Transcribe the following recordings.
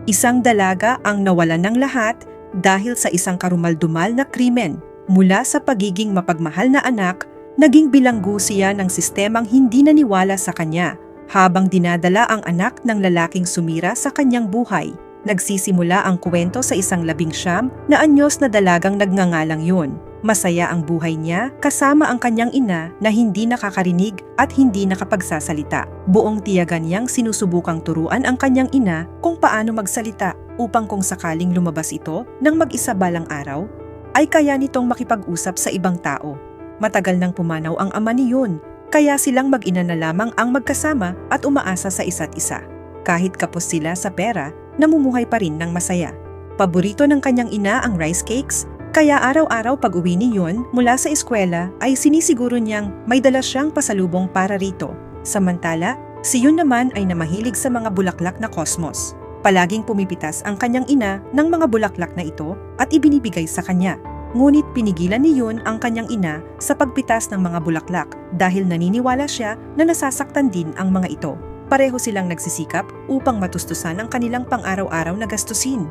Isang dalaga ang nawalan ng lahat dahil sa isang karumaldumal na krimen. Mula sa pagiging mapagmahal na anak, naging bilanggo siya ng sistemang hindi naniwala sa kanya. Habang dinadala ang anak ng lalaking sumira sa kanyang buhay, nagsisimula ang kwento sa isang 19 na anyos na dalagang nagngangalang yun. Masaya ang buhay niya kasama ang kanyang ina na hindi nakakarinig at hindi nakapagsasalita. Buong tiyagan niyang sinusubukang turuan ang kanyang ina kung paano magsalita upang kung sakaling lumabas ito ng mag-isa balang araw, ay kaya nitong makipag-usap sa ibang tao. Matagal nang pumanaw ang ama niyon, kaya silang mag-ina na lamang ang magkasama at umaasa sa isa't isa. Kahit kapos sila sa pera, namumuhay pa rin ng masaya. Paborito ng kanyang ina ang rice cakes, kaya araw-araw pag-uwi niyon mula sa eskwela ay sinisiguro niyang may dala siyang pasalubong para rito. Samantala, si Yun naman ay namahilig sa mga bulaklak na cosmos. Palaging pumipitas ang kanyang ina ng mga bulaklak na ito at ibinibigay sa kanya. Ngunit pinigilan ni Yun ang kanyang ina sa pagpitas ng mga bulaklak dahil naniniwala siya na nasasaktan din ang mga ito. Pareho silang nagsisikap upang matustusan ang kanilang pang-araw-araw na gastusin.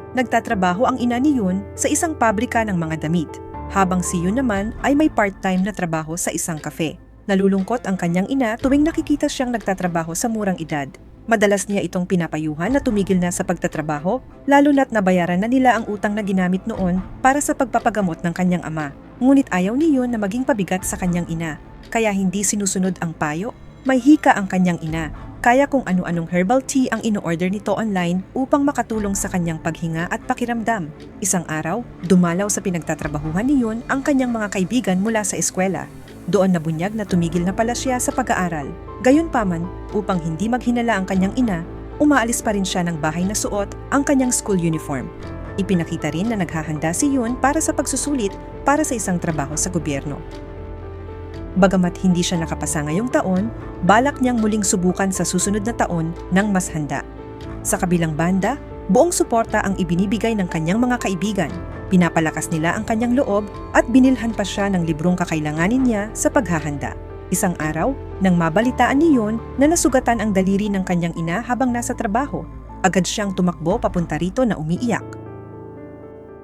Nagtatrabaho ang ina ni Yun sa isang pabrika ng mga damit, habang si Yun naman ay may part-time na trabaho sa isang kafe. Nalulungkot ang kanyang ina tuwing nakikita siyang nagtatrabaho sa murang edad. Madalas niya itong pinapayuhan na tumigil na sa pagtatrabaho, lalo na't nabayaran na nila ang utang na ginamit noon para sa pagpapagamot ng kanyang ama. Ngunit ayaw ni Yun na maging pabigat sa kanyang ina, kaya hindi sinusunod ang payo. May hika ang kanyang ina, kaya kung ano-anong herbal tea ang ino-order nito online upang makatulong sa kanyang paghinga at pakiramdam. Isang araw, dumalaw sa pinagtatrabahuhan ni Yun ang kanyang mga kaibigan mula sa eskwela. Doon nabunyag na tumigil na pala siya sa pag-aaral. Gayunpaman, upang hindi maghinala ang kanyang ina, umaalis pa rin siya ng bahay na suot ang kanyang school uniform. Ipinakita rin na naghahanda si Yun para sa pagsusulit para sa isang trabaho sa gobyerno. Bagamat hindi siya nakapasa ngayong taon, balak niyang muling subukan sa susunod na taon ng mas handa. Sa kabilang banda, buong suporta ang ibinibigay ng kanyang mga kaibigan. Pinapalakas nila ang kanyang loob at binilhan pa siya ng librong kakailanganin niya sa paghahanda. Isang araw, nang mabalitaan ni Yun na nasugatan ang daliri ng kanyang ina habang nasa trabaho, agad siyang tumakbo papunta rito na umiiyak.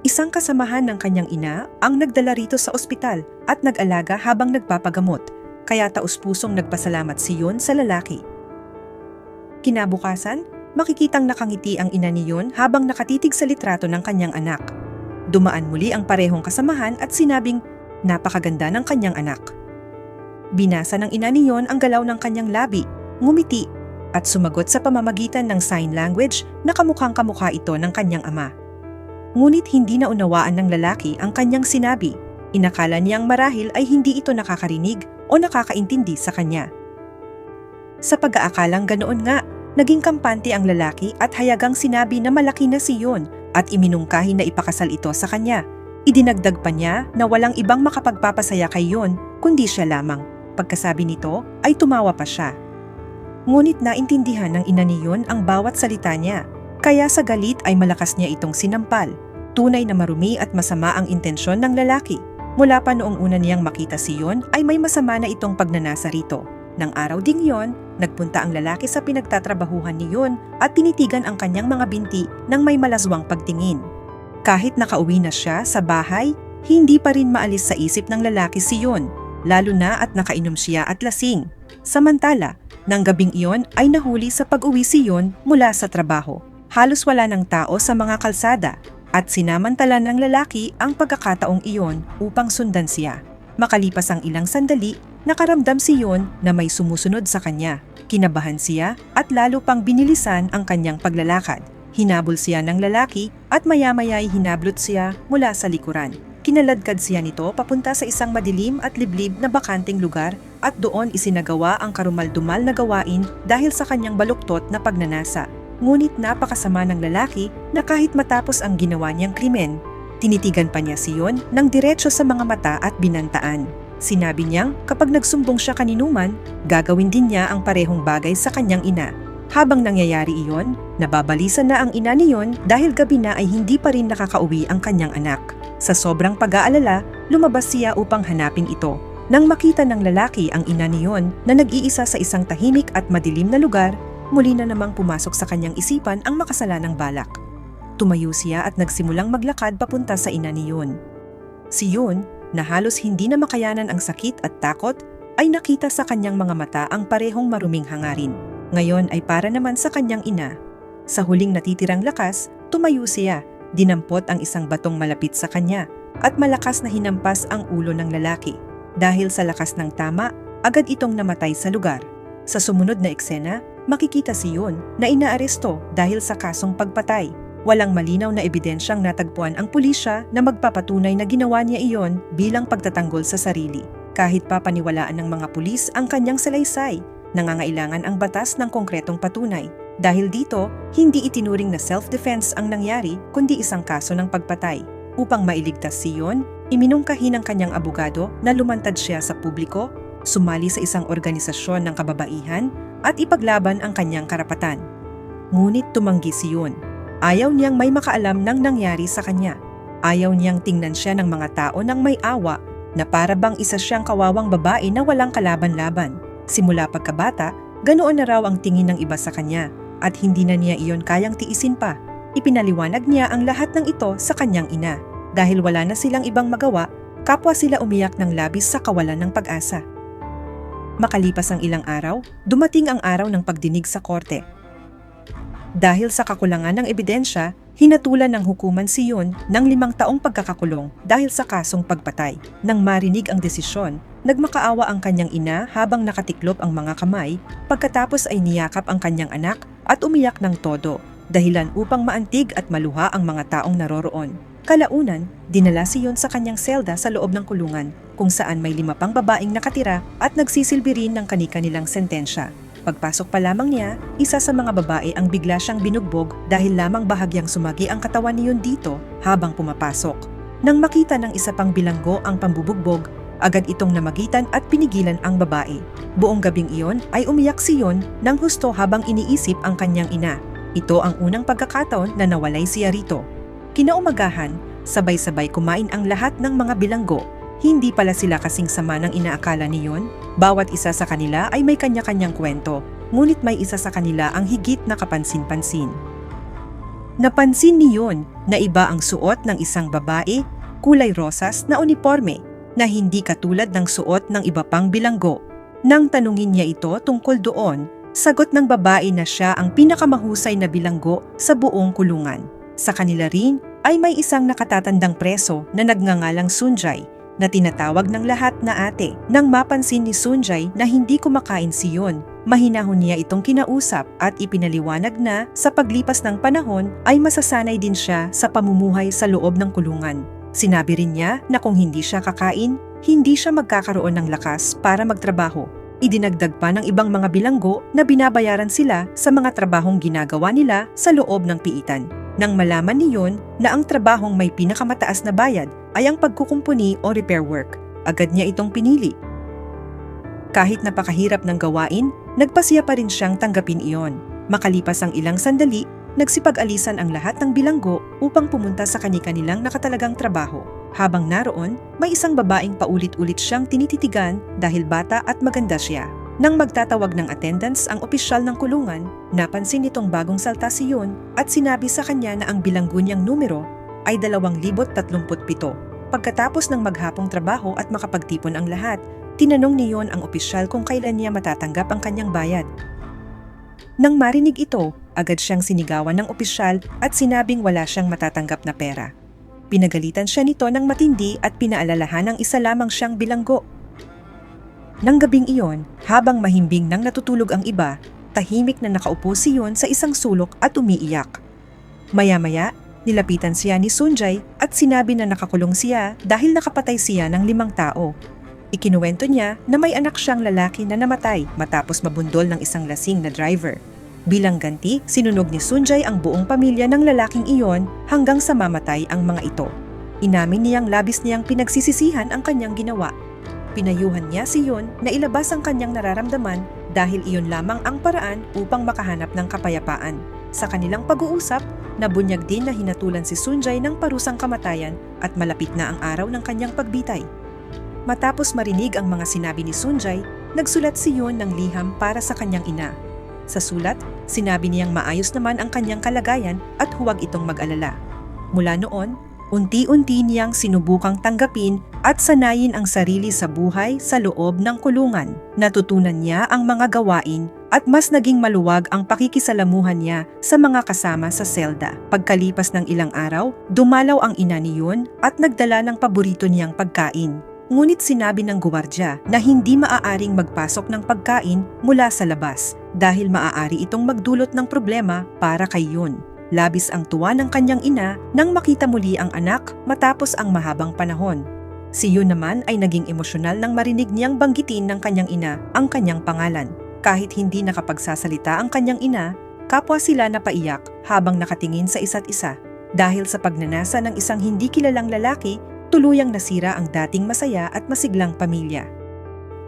Isang kasamahan ng kanyang ina ang nagdala rito sa ospital at nag-alaga habang nagpapagamot, kaya taus-pusong nagpasalamat si Yun sa lalaki. Kinabukasan, makikitang nakangiti ang ina ni Yun habang nakatitig sa litrato ng kanyang anak. Dumaan muli ang parehong kasamahan at sinabing napakaganda ng kanyang anak. Binasa ng ina ni Yun ang galaw ng kanyang labi, ngumiti, at sumagot sa pamamagitan ng sign language na kamukhang-kamukha ito ng kanyang ama. Ngunit hindi naunawaan ng lalaki ang kanyang sinabi. Inakala niyang marahil ay hindi ito nakakarinig o nakakaintindi sa kanya. Sa pag-aakalang ganoon nga, naging kampante ang lalaki at hayagang sinabi na malaki na si Yun at iminungkahi na ipakasal ito sa kanya. Idinagdag pa niya na walang ibang makapagpapasaya kay Yun kundi siya lamang. Pagkasabi nito ay tumawa pa siya. Ngunit naintindihan ng ina ni Yun ang bawat salita niya, kaya sa galit ay malakas niya itong sinampal. Tunay na marumi at masama ang intensyon ng lalaki. Mula pa noong una niyang makita si Yun ay may masama na itong pagnanasa rito. Nang araw ding yon, nagpunta ang lalaki sa pinagtatrabahuhan ni Yun at tinitigan ang kanyang mga binti ng may malaswang pagtingin. Kahit nakauwi na siya sa bahay, hindi pa rin maalis sa isip ng lalaki si Yun, lalo na at nakainom siya at lasing. Samantala, nang gabing iyon ay nahuli sa pag-uwi si Yun mula sa trabaho. Halos wala ng tao sa mga kalsada at sinamantala ng lalaki ang pagkakataong iyon upang sundan siya. Makalipas ang ilang sandali, nakaramdam si Yun na may sumusunod sa kanya. Kinabahan siya at lalo pang binilisan ang kanyang paglalakad. Hinabol siya ng lalaki at maya-maya'y hinablot siya mula sa likuran. Kinaladkad siya nito papunta sa isang madilim at liblib na bakanting lugar at doon isinagawa ang karumal-dumal na gawain dahil sa kanyang baluktot na pagnanasa. Ngunit napakasama ng lalaki na kahit matapos ang ginawa niyang krimen, tinitigan pa niya si Yun ng diretso sa mga mata at binantaan. Sinabi niyang kapag nagsumbong siya kaninuman, gagawin din niya ang parehong bagay sa kanyang ina. Habang nangyayari iyon, nababalisan na ang ina ni Yun dahil gabi na ay hindi pa rin nakakauwi ang kanyang anak. Sa sobrang pag-aalala, lumabas siya upang hanapin ito. Nang makita ng lalaki ang ina ni Yun na nag-iisa sa isang tahimik at madilim na lugar, muli na namang pumasok sa kanyang isipan ang makasalanang balak. Tumayo siya at nagsimulang maglakad papunta sa ina ni Yun. Si Yun, na halos hindi na makayanan ang sakit at takot, ay nakita sa kanyang mga mata ang parehong maruming hangarin. Ngayon ay para naman sa kanyang ina. Sa huling natitirang lakas, tumayo siya, dinampot ang isang batong malapit sa kanya, at malakas na hinampas ang ulo ng lalaki. Dahil sa lakas ng tama, agad itong namatay sa lugar. Sa sumunod na eksena, makikita si Yun na inaaresto dahil sa kasong pagpatay. Walang malinaw na ebidensyang natagpuan ang pulisya na magpapatunay na ginawa niya iyon bilang pagtatanggol sa sarili. Kahit pa paniwalaan ng mga pulis ang kanyang salaysay, nangangailangan ang batas ng konkretong patunay. Dahil dito, hindi itinuring na self-defense ang nangyari kundi isang kaso ng pagpatay. Upang mailigtas si Yun, iminungkahi ng kanyang abogado na lumantad siya sa publiko, sumali sa isang organisasyon ng kababaihan at ipaglaban ang kanyang karapatan. Ngunit tumanggi si Yun. Ayaw niyang may makaalam ng nangyari sa kanya. Ayaw niyang tingnan siya ng mga tao ng may awa na para bang isa siyang kawawang babae na walang kalaban-laban. Simula pagkabata, ganoon na raw ang tingin ng iba sa kanya at hindi na niya iyon kayang tiisin pa. Ipinaliwanag niya ang lahat ng ito sa kanyang ina. Dahil wala na silang ibang magawa, kapwa sila umiyak ng labis sa kawalan ng pag-asa. Makalipas ang ilang araw, dumating ang araw ng pagdinig sa korte. Dahil sa kakulangan ng ebidensya, hinatulan ng hukuman si Yun ng 5 taong pagkakakulong dahil sa kasong pagpatay. Nang marinig ang desisyon, nagmakaawa ang kanyang ina habang nakatiklop ang mga kamay, pagkatapos ay niyakap ang kanyang anak at umiyak ng todo, dahilan upang maantig at maluha ang mga taong naroroon. Kalaunan, dinala si Yun sa kanyang selda sa loob ng kulungan, kung saan may 5 pang babaeng nakatira at nagsisilbi rin ng kani-kanilang sentensya. Pagpasok pa lamang niya, isa sa mga babae ang bigla siyang binugbog dahil lamang bahagyang sumagi ang katawan ni Yun dito habang pumapasok. Nang makita ng isa pang bilanggo ang pambubugbog, agad itong namagitan at pinigilan ang babae. Buong gabing iyon ay umiyak si Yun ng husto habang iniisip ang kanyang ina. Ito ang unang pagkakataon na nawalay siya rito. Kinaumagahan, sabay-sabay kumain ang lahat ng mga bilanggo. Hindi pala sila kasing sama ng inaakala ni Yun. Bawat isa sa kanila ay may kanya-kanyang kwento, ngunit may isa sa kanila ang higit na kapansin-pansin. Napansin ni Yun na iba ang suot ng isang babae, kulay rosas na uniforme, na hindi katulad ng suot ng iba pang bilanggo. Nang tanungin niya ito tungkol doon, sagot ng babae na siya ang pinakamahusay na bilanggo sa buong kulungan. Sa kanila rin ay may isang nakatatandang preso na nagngangalang Sunjay, na tinatawag ng lahat na ate. Nang mapansin ni Sunjay na hindi kumakain si Yun, mahinahon niya itong kinausap at ipinaliwanag na sa paglipas ng panahon ay masasanay din siya sa pamumuhay sa loob ng kulungan. Sinabi rin niya na kung hindi siya kakain, hindi siya magkakaroon ng lakas para magtrabaho. Idinagdag pa ng ibang mga bilanggo na binabayaran sila sa mga trabahong ginagawa nila sa loob ng piitan. Nang malaman ni Yun na ang trabahong may pinakamataas na bayad ay ang pagkukumpuni o repair work, agad niya itong pinili. Kahit napakahirap ng gawain, nagpasiya pa rin siyang tanggapin iyon. Makalipas ang ilang sandali, nagsipag-alisan ang lahat ng bilanggo upang pumunta sa kani-kanilang nakatalagang trabaho. Habang naroon, may isang babaeng paulit-ulit siyang tinititigan dahil bata at maganda siya. Nang magtatawag ng attendance ang opisyal ng kulungan, napansin nitong bagong salta si Yun at sinabi sa kanya na ang bilanggo niyang numero ay 2,037. Pagkatapos ng maghapong trabaho at makapagtipon ang lahat, tinanong ni Yun ang opisyal kung kailan niya matatanggap ang kanyang bayad. Nang marinig ito, agad siyang sinigawan ng opisyal at sinabing wala siyang matatanggap na pera. Pinagalitan siya nito ng matindi at pinaalalahan ng isa lamang siyang bilanggo. Nang gabing iyon, habang mahimbing nang natutulog ang iba, tahimik na nakaupo si Yun sa isang sulok at umiiyak. Maya-maya, nilapitan siya ni Sunjay at sinabi na nakakulong siya dahil nakapatay siya ng 5 tao. Ikinuwento niya na may anak siyang lalaki na namatay matapos mabundol ng isang lasing na driver. Bilang ganti, sinunog ni Sunjay ang buong pamilya ng lalaking iyon hanggang sa mamatay ang mga ito. Inamin niyang labis niyang pinagsisisihan ang kanyang ginawa. Pinayuhan niya si Yun na ilabas ang kanyang nararamdaman dahil iyon lamang ang paraan upang makahanap ng kapayapaan. Sa kanilang pag-uusap, nabunyag din na hinatulan si Sunjay ng parusang kamatayan at malapit na ang araw ng kanyang pagbitay. Matapos marinig ang mga sinabi ni Sunjay, nagsulat si Yun ng liham para sa kanyang ina. Sa sulat, sinabi niyang maayos naman ang kanyang kalagayan at huwag itong mag-alala. Mula noon, unti-unti niyang sinubukang tanggapin at sanayin ang sarili sa buhay sa loob ng kulungan. Natutunan niya ang mga gawain at mas naging maluwag ang pakikisalamuhan niya sa mga kasama sa selda. Pagkalipas ng ilang araw, dumalaw ang ina ni Yun at nagdala ng paborito niyang pagkain. Ngunit sinabi ng guwardya na hindi maaaring magpasok ng pagkain mula sa labas dahil maaari itong magdulot ng problema para kay Yun. Labis ang tuwa ng kanyang ina nang makita muli ang anak matapos ang mahabang panahon. Si Yun naman ay naging emosyonal nang marinig niyang banggitin ng kanyang ina ang kanyang pangalan. Kahit hindi nakapagsasalita ang kanyang ina, kapwa sila napaiyak habang nakatingin sa isa't isa. Dahil sa pagnanasa ng isang hindi kilalang lalaki, tuluyang nasira ang dating masaya at masiglang pamilya.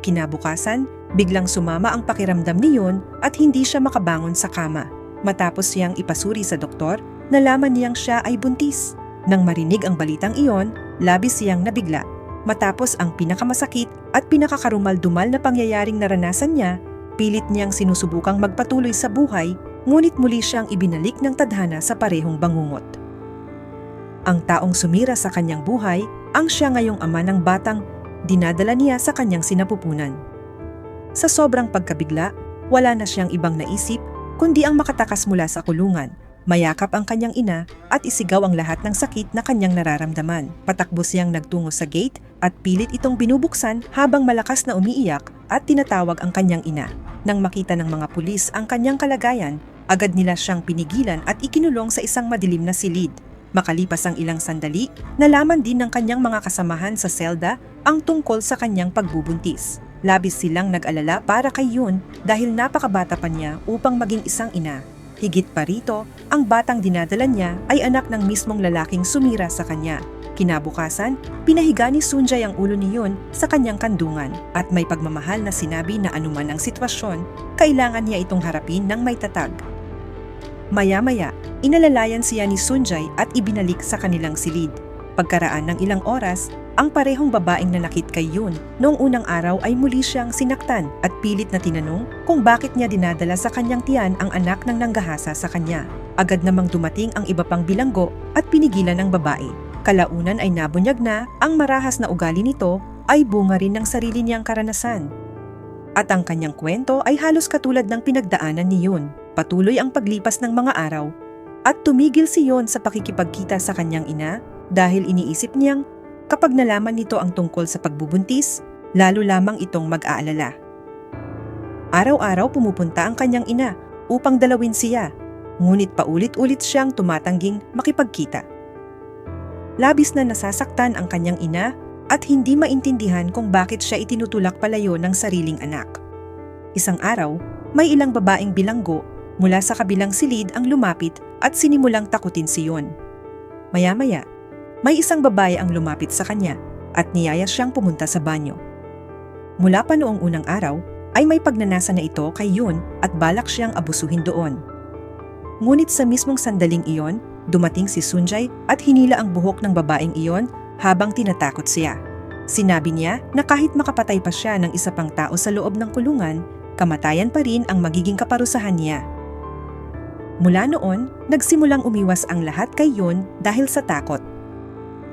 Kinabukasan, biglang sumama ang pakiramdam ni Yun at hindi siya makabangon sa kama. Matapos siyang ipasuri sa doktor, nalaman niyang siya ay buntis. Nang marinig ang balitang iyon, labis siyang nabigla. Matapos ang pinakamasakit at pinakakarumal-dumal na pangyayaring naranasan niya, pilit niyang sinusubukang magpatuloy sa buhay, ngunit muli siyang ibinalik ng tadhana sa parehong bangungot. Ang taong sumira sa kanyang buhay ang siya ngayong ama ng batang dinadala niya sa kanyang sinapupunan. Sa sobrang pagkabigla, wala na siyang ibang naisip kundi ang makatakas mula sa kulungan, mayakap ang kanyang ina at isigaw ang lahat ng sakit na kanyang nararamdaman. Patakbo siyang nagtungo sa gate at pilit itong binubuksan habang malakas na umiiyak at tinatawag ang kanyang ina. Nang makita ng mga pulis ang kanyang kalagayan, agad nila siyang pinigilan at ikinulong sa isang madilim na silid. Makalipas ang ilang sandali, nalaman din ng kanyang mga kasamahan sa selda ang tungkol sa kanyang pagbubuntis. Labis silang nag-alala para kay Yun dahil napakabata pa niya upang maging isang ina. Higit pa rito, ang batang dinadala niya ay anak ng mismong lalaking sumira sa kanya. Kinabukasan, pinahiga ni Sunjay ang ulo ni Yun sa kanyang kandungan at may pagmamahal na sinabi na anuman ang sitwasyon, kailangan niya itong harapin ng may tatag. Maya-maya, inalalayan siya ni Sunjay at ibinalik sa kanilang silid. Pagkaraan ng ilang oras, ang parehong babaeng nanakit kay Yun noong unang araw ay muli siyang sinaktan at pilit na tinanong kung bakit niya dinadala sa kanyang tiyan ang anak ng nanggahasa sa kanya. Agad namang dumating ang iba pang bilanggo at pinigilan ng babae. Kalaunan ay nabunyag na ang marahas na ugali nito ay bunga rin ng sarili niyang karanasan. At ang kanyang kwento ay halos katulad ng pinagdaanan ni Yun. Patuloy ang paglipas ng mga araw at tumigil si Yun sa pakikipagkita sa kanyang ina dahil iniisip niyang kapag nalaman nito ang tungkol sa pagbubuntis, lalo lamang itong mag-aalala. Araw-araw pumupunta ang kanyang ina upang dalawin siya, ngunit paulit-ulit siyang tumatangging makipagkita. Labis na nasasaktan ang kanyang ina at hindi maintindihan kung bakit siya itinutulak palayo ng sariling anak. Isang araw, may ilang babaeng bilanggo mula sa kabilang silid ang lumapit at sinimulang takutin si Yun. Maya-maya, may isang babae ang lumapit sa kanya at niyaya siyang pumunta sa banyo. Mula pa noong unang araw ay may pagnanasa na ito kay Yun at balak siyang abusuhin doon. Ngunit sa mismong sandaling iyon, dumating si Sunjay at hinila ang buhok ng babaeng iyon habang tinatakot siya. Sinabi niya na kahit makapatay pa siya ng isa pang tao sa loob ng kulungan, kamatayan pa rin ang magiging kaparusahan niya. Mula noon, nagsimulang umiwas ang lahat kay Yun dahil sa takot.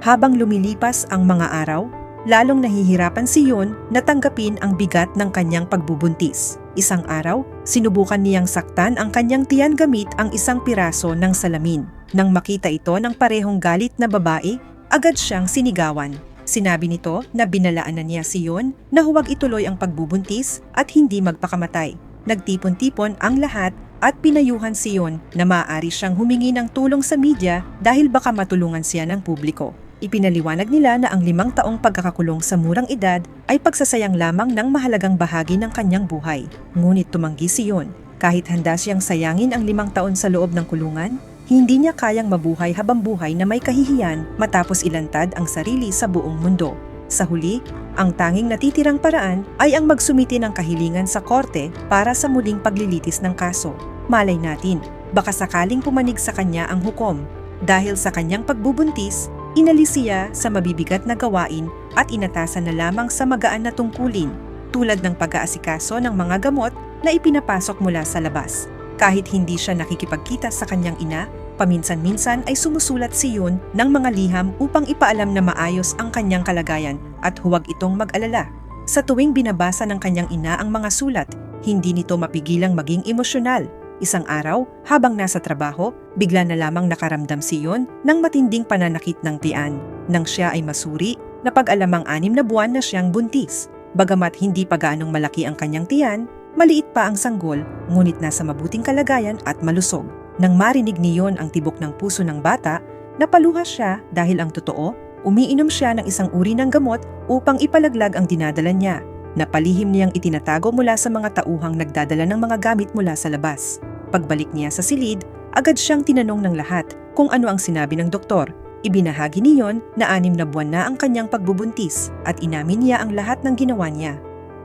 Habang lumilipas ang mga araw, lalong nahihirapan si Yun na tanggapin ang bigat ng kanyang pagbubuntis. Isang araw, sinubukan niyang saktan ang kanyang tiyan gamit ang isang piraso ng salamin. Nang makita ito ng parehong galit na babae, agad siyang sinigawan. Sinabi nito na binalaan na niya si Yun na huwag ituloy ang pagbubuntis at hindi magpakamatay. Nagtipon-tipon ang lahat at pinayuhan si Yun na maaari siyang humingi ng tulong sa media dahil baka matulungan siya ng publiko. Ipinaliwanag nila na ang 5 taong pagkakakulong sa murang edad ay pagsasayang lamang ng mahalagang bahagi ng kanyang buhay. Ngunit tumanggi si Yun. Kahit handa siyang sayangin ang 5 taon sa loob ng kulungan, hindi niya kayang mabuhay habang buhay na may kahihiyan matapos ilantad ang sarili sa buong mundo. Sa huli, ang tanging natitirang paraan ay ang magsumiti ng kahilingan sa korte para sa muling paglilitis ng kaso. Malay natin, baka sakaling pumanig sa kanya ang hukom. Dahil sa kanyang pagbubuntis, inalis siya sa mabibigat na gawain at inatasan na lamang sa magaan na tungkulin tulad ng pag-aasikaso ng mga gamot na ipinapasok mula sa labas. Kahit hindi siya nakikipagkita sa kanyang ina, paminsan-minsan ay sumusulat si Yoon ng mga liham upang ipaalam na maayos ang kanyang kalagayan at huwag itong mag-alala. Sa tuwing binabasa ng kanyang ina ang mga sulat, hindi nito mapigilang maging emosyonal. Isang araw, habang nasa trabaho, bigla na lamang nakaramdam si Yoon ng matinding pananakit ng tiyan. Nang siya ay masuri, napag-alamang 6 na buwan na siyang buntis. Bagamat hindi pa gaanong malaki ang kanyang tiyan, maliit pa ang sanggol, ngunit nasa mabuting kalagayan at malusog. Nang marinig ni Yoon ang tibok ng puso ng bata, napaluha siya dahil ang totoo, umiinom siya ng isang uri ng gamot upang ipalaglag ang dinadala niya. Napalihim niyang itinatago mula sa mga tauhang nagdadala ng mga gamit mula sa labas. Pagbalik niya sa silid, agad siyang tinanong ng lahat kung ano ang sinabi ng doktor. Ibinahagi ni Yoon na 6 na buwan na ang kanyang pagbubuntis at inamin niya ang lahat ng ginawa niya.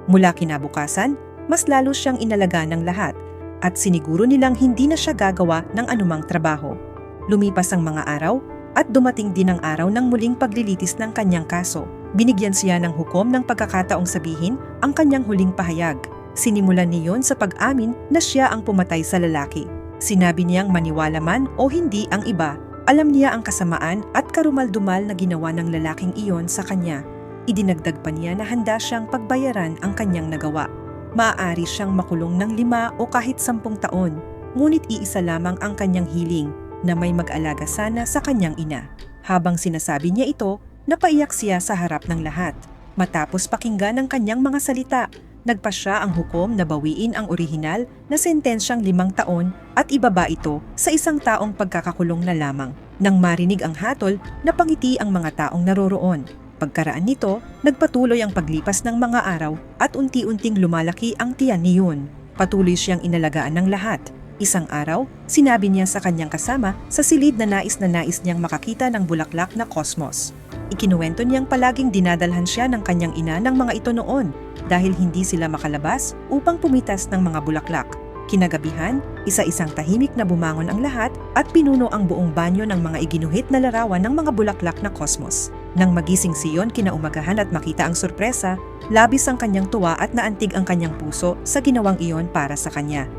Mula kinabukasan, mas lalo siyang inalaga ng lahat at siniguro nilang hindi na siya gagawa ng anumang trabaho. Lumipas ang mga araw at dumating din ang araw ng muling paglilitis ng kanyang kaso. Binigyan siya ng hukom ng pagkakataong sabihin ang kanyang huling pahayag. Sinimulan ni Yoon sa pag-amin na siya ang pumatay sa lalaki. Sinabi niyang maniwala man o hindi ang iba, alam niya ang kasamaan at karumal-dumal na ginawa ng lalaking iyon sa kanya. Idinagdag pa niya na handa siyang pagbayaran ang kanyang nagawa. Maaari siyang makulong ng 5 o kahit 10 taon, ngunit iisa lamang ang kanyang hiling na may mag-alaga sana sa kanyang ina. Habang sinasabi niya ito, napaiyak siya sa harap ng lahat. Matapos pakinggan ang kanyang mga salita, nagpasya ang hukom na bawiin ang orihinal na sentensyang 5 taon at ibaba ito sa 1 taong pagkakakulong na lamang. Nang marinig ang hatol, napangiti ang mga taong naroroon. Pagkaraan nito, nagpatuloy ang paglipas ng mga araw at unti-unting lumalaki ang tiyan ni Yoon. Patuloy siyang inalagaan ng lahat. Isang araw, sinabi niya sa kanyang kasama sa silid na nais niyang makakita ng bulaklak na kosmos. Ikinuwento niyang palaging dinadalhan siya ng kanyang ina ng mga ito noon dahil hindi sila makalabas upang pumitas ng mga bulaklak. Kinagabihan, isa-isang tahimik na bumangon ang lahat at pinuno ang buong banyo ng mga iginuhit na larawan ng mga bulaklak na kosmos. Nang magising si Yoon kinaumagahan at makita ang sorpresa, labis ang kanyang tuwa at naantig ang kanyang puso sa ginawang iyon para sa kanya.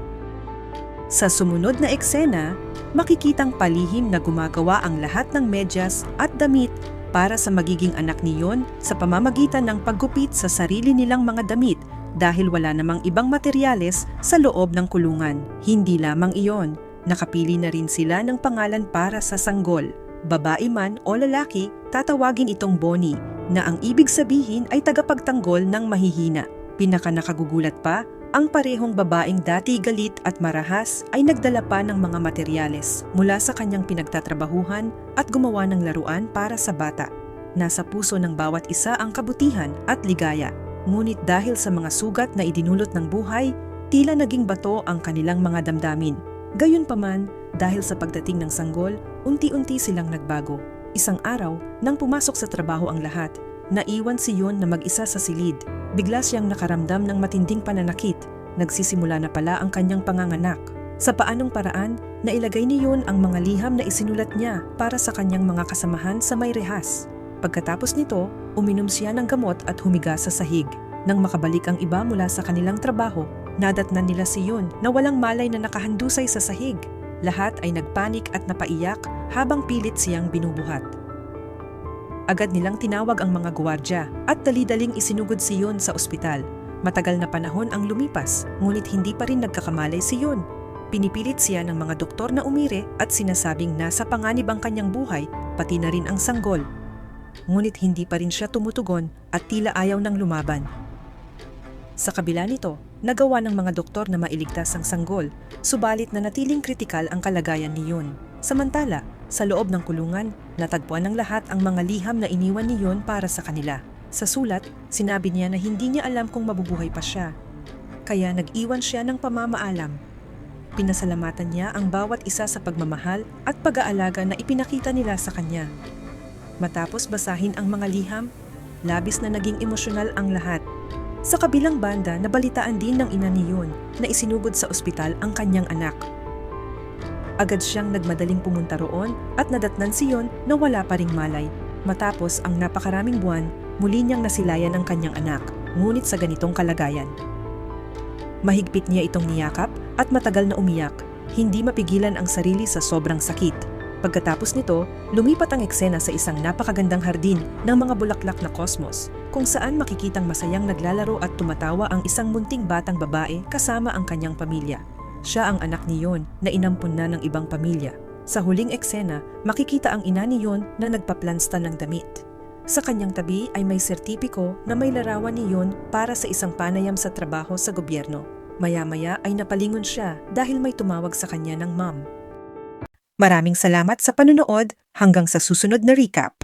Sa sumunod na eksena, makikitang palihim na gumagawa ang lahat ng medyas at damit para sa magiging anak ni Yoon sa pamamagitan ng paggupit sa sarili nilang mga damit dahil wala namang ibang materyales sa loob ng kulungan. Hindi lamang iyon, nakapili na rin sila ng pangalan para sa sanggol. Babae man o lalaki, tatawagin itong Bonnie na ang ibig sabihin ay tagapagtanggol ng mahihina. Pinakanakagugulat pa, ang parehong babaeng dati galit at marahas ay nagdala pa ng mga materyales mula sa kanyang pinagtatrabahuhan at gumawa ng laruan para sa bata. Nasa puso ng bawat isa ang kabutihan at ligaya. Ngunit dahil sa mga sugat na idinulot ng buhay, tila naging bato ang kanilang mga damdamin. Gayunpaman, dahil sa pagdating ng sanggol, unti-unti silang nagbago. Isang araw, nang pumasok sa trabaho ang lahat, naiwan si Yoon na mag-isa sa silid. Bigla siyang nakaramdam ng matinding pananakit. Nagsisimula na pala ang kanyang panganganak. Sa paanong paraan, nailagay ni Yoon ang mga liham na isinulat niya para sa kanyang mga kasamahan sa may rehas. Pagkatapos nito, uminom siya ng gamot at humiga sa sahig. Nang makabalik ang iba mula sa kanilang trabaho, nadatnan nila si Yoon na walang malay na nakahandusay sa sahig. Lahat ay nagpanik at napaiyak habang pilit siyang binubuhat. Agad nilang tinawag ang mga gwardiya at dali-daling isinugod si Yoon sa ospital. Matagal na panahon ang lumipas, ngunit hindi pa rin nagkakamalay si Yoon. Pinipilit siya ng mga doktor na umire at sinasabing nasa panganib ang kanyang buhay, pati na rin ang sanggol. Ngunit hindi pa rin siya tumutugon at tila ayaw ng lumaban. Sa kabila nito, nagawa ng mga doktor na mailigtas ang sanggol, subalit na natiling kritikal ang kalagayan ni Yoon. Samantala, sa loob ng kulungan, natagpuan ng lahat ang mga liham na iniwan ni Yoon para sa kanila. Sa sulat, sinabi niya na hindi niya alam kung mabubuhay pa siya. Kaya nag-iwan siya ng pamamaalam. Pinasalamatan niya ang bawat isa sa pagmamahal at pag-aalaga na ipinakita nila sa kanya. Matapos basahin ang mga liham, labis na naging emosyonal ang lahat. Sa kabilang banda, nabalitaan din ng ina ni Yoon na isinugod sa ospital ang kanyang anak. Agad siyang nagmadaling pumunta roon at nadatnan si Yoon na wala pa ring malay. Matapos ang napakaraming buwan, muli niyang nasilayan ang kanyang anak, ngunit sa ganitong kalagayan. Mahigpit niya itong niyakap at matagal na umiyak. Hindi mapigilan ang sarili sa sobrang sakit. Pagkatapos nito, lumipat ang eksena sa isang napakagandang hardin ng mga bulaklak na kosmos, kung saan makikitang masayang naglalaro at tumatawa ang isang munting batang babae kasama ang kanyang pamilya. Siya ang anak ni Yon na inampun na ng ibang pamilya. Sa huling eksena, makikita ang ina ni Yon na nagpaplasta ng damit. Sa kanyang tabi ay may sertipiko na may larawan ni Yon para sa isang panayam sa trabaho sa gobyerno. Maya-maya ay napalingon siya dahil may tumawag sa kanya ng ma'am. Maraming salamat sa panunood, hanggang sa susunod na recap.